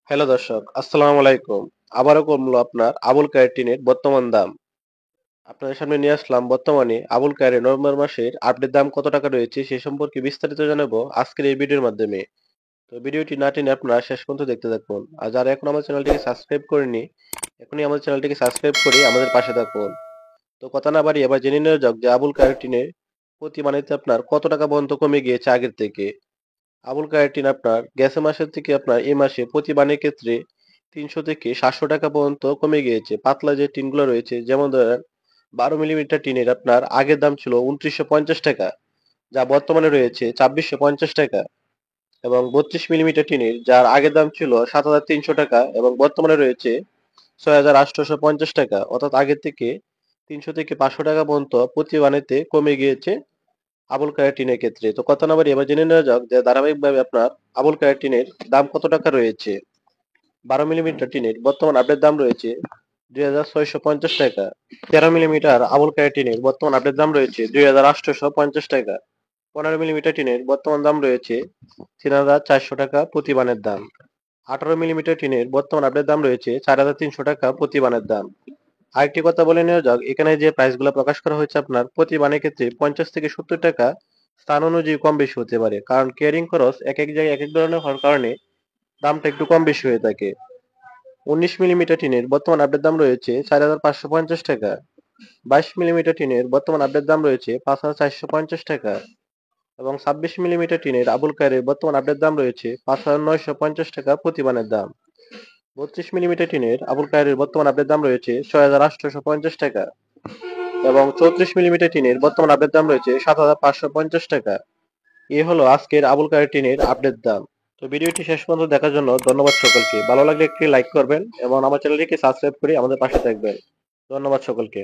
Hello দর্শক, আসসালামু আলাইকুম। আবারও কমলো আপনার আবুল খায়ের টিনের বর্তমান দাম। আপনাদের সামনে নিয়ে আসলাম বর্তমানে আবুল খায়ের নভেম্বর মাসের আপডেট দাম কত টাকা রয়েছে সে সম্পর্কে বিস্তারিত জানাবো আজকের এই ভিডিওর মাধ্যমে। তো ভিডিওটি না টেনে আপনারা শেষ পর্যন্ত দেখতে থাকুন। আর যারা এখন আমার চ্যানেলটিকে সাবস্ক্রাইব করেনি, এখনই আমাদের চ্যানেলটিকে সাবস্ক্রাইব করে আমাদের পাশে থাকুন। তো কথা না বাড়িয়ে এবার জেনে নেওয়া যাক যে আবুল খায়ের টিনের প্রতি মানিতে আপনার কত টাকা পর্যন্ত কমে গিয়েছে আগের থেকে। আবুল খায়ের টিন আপনার গেছে মাসের থেকে আপনার এই মাসে প্রতি বানের ক্ষেত্রে 300 থেকে 700 টাকা পর্যন্ত কমে গিয়েছে। পাতলা যে টিনগুলো রয়েছে যেমন ধরেন 12 মিলিমিটার টিনের আপনার আগের দাম ছিল 2950 টাকা, যা বর্তমানে রয়েছে 2650 টাকা। এবং 32 মিলিমিটার টিনের যার আগের দাম ছিল 7300 টাকা এবং বর্তমানে রয়েছে 6850 টাকা, অর্থাৎ আগের থেকে 300 থেকে 500 টাকা পর্যন্ত প্রতি বানেতে কমে গিয়েছে আবুল খায়ের টিনের ক্ষেত্রে। তো কথা না বাড়িয়ে এবার জেনে নেওয়া যাক যে ধারাবাহিকভাবে আপনার আবুল খায়ের টিনের দাম কত টাকা রয়েছে। 12 মিলিমিটার টিনের বর্তমান আপডেট দাম রয়েছে 2650 টাকা। 13 মিলিমিটার আবুল খায়ের টিনের বর্তমান আপডেট দাম রয়েছে 2850 টাকা। 15 মিলিমিটার টিনের বর্তমান দাম রয়েছে 3400 টাকা প্রতি বানের দাম। 18 মিলিমিটার টিনের বর্তমান আপডেট দাম রয়েছে 4300 টাকা প্রতি বানের দাম। আরেকটি কথা বলে নেওয়া যাক, এখানে যে প্রাইসগুলো প্রকাশ করা হয়েছে আপনার প্রতি বানের ক্ষেত্রে 50 থেকে 70 টাকা স্থান অনুযায়ী কম বেশি হতে পারে, কারণ কেয়ারিং খরচ এক এক জায়গায় এক এক ধরনের হওয়ার কারণে দামটা একটু কম বেশি হয়ে থাকে। 19 মিলিমিটার টিনের বর্তমান আপডেট দাম রয়েছে 4550 টাকা। 22 মিলিমিটার টিনের বর্তমান আপডেট দাম রয়েছে 5450 টাকা এবং 26 মিলিমিটার টিনের আবুল খায়ের বর্তমান আপডেট দাম রয়েছে 5950 টাকা প্রতি বানের দাম। 32 মিলিমিটার টিনের আবুল খায়ের বর্তমান আপডেট দাম রয়েছে 6850 টাকা এবং 34 মিলিমিটার টিনের বর্তমান আপডেট দাম রয়েছে 7550 টাকা। এ হলো আজকের আবুল খায়ের টিনের আপডেট দাম। তো ভিডিওটি শেষ পর্যন্ত দেখার জন্য ধন্যবাদ সকলকে। ভালো লাগলে একটি লাইক করবেন এবং আমার চ্যানেলটিকে সাবস্ক্রাইব করে আমাদের পাশে থাকবেন। ধন্যবাদ সকলকে।